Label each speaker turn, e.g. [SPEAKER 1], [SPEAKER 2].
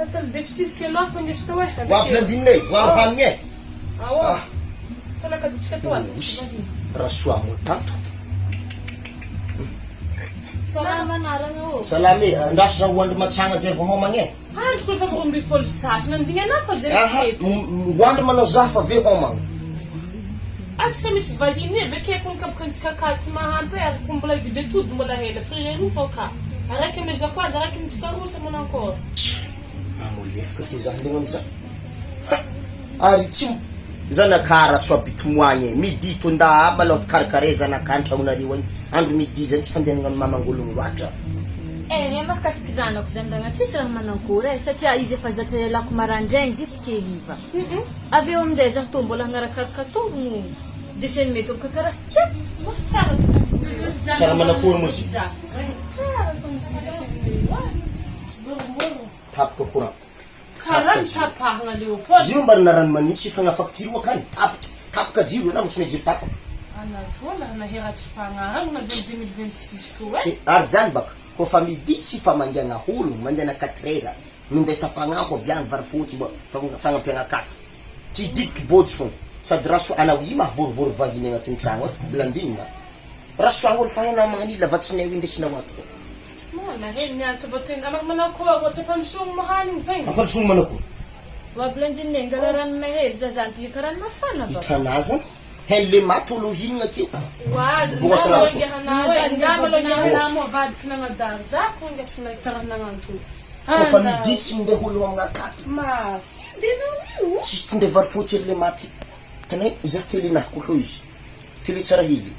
[SPEAKER 1] Fatal defsis ke lo fo ngesto wa.
[SPEAKER 2] Wa blandinay, wa hanye.
[SPEAKER 1] Awo. Sana ka diskatuan.
[SPEAKER 2] Raswa mo tato.
[SPEAKER 3] Salaman narang
[SPEAKER 2] Salami, nasa wand matsanga zero homange.
[SPEAKER 1] Han ko fa mo before sas nandinga na fa zero.
[SPEAKER 2] Wand man zafa ve homang.
[SPEAKER 1] Antes que me se vai ir, vê que é com campo de cacau, se marrampe, com bola de tudo, bola rela, frio não foca. Agora que me zaquaz, agora que me descarou, se não cor.
[SPEAKER 2] A mulher fica pisando em um Aritim, zana cara só pituanhe, me dito nda balot carcareza na canta una riwan, and me dizem também ngon mamangulung wata.
[SPEAKER 3] Mas kasikizana kuzendanga tsisira manankura satia ize fazate la kumarandeng ziskeliva. Ave umdeza tombola ngara kakatomu. Desen meto kakara tip.
[SPEAKER 1] Tsara to kasi.
[SPEAKER 2] Tsara manakura mo si.
[SPEAKER 1] Tsara to kasi. Siboro.
[SPEAKER 2] Tap ko kurang.
[SPEAKER 1] Karan chapa nga Leopold.
[SPEAKER 2] Zino bar naran manisi fanga faktiri wa kan tap ka jiro na musme jiro tap.
[SPEAKER 1] Anatola na hirati fanga na 2026 to.
[SPEAKER 2] Si Arzan bak ko famille dit si famanga nga hulu mandana katrera. Nunde sa fanga ko biang varfuti ba fanga penga kat. Ti dit bodson. Sa draso anawima borbor vahine nga tinsangot blanding na. Raso angol fanga na mga nila vatsine winde sinawat ko.
[SPEAKER 1] Mona hen niya to botin amak manako wa tsapam sung mahaning zeng.
[SPEAKER 2] Akal sung manako.
[SPEAKER 3] Wa blendin ngalaran mehe zazanti karan mafana ba.
[SPEAKER 2] Itanaza helle matuluhin nga kiyo.
[SPEAKER 1] Wa
[SPEAKER 2] Bukas
[SPEAKER 1] na
[SPEAKER 2] raso.
[SPEAKER 1] ngalo ya mo vad kana nga danza ko nga sina taran nga ntu.
[SPEAKER 2] Ko famille dit si nde hulu nga kat.
[SPEAKER 1] Ma dino yu.
[SPEAKER 2] Sistinde varfuti le mati. Tanay izatili na ko hoje. Tili tsara hivi.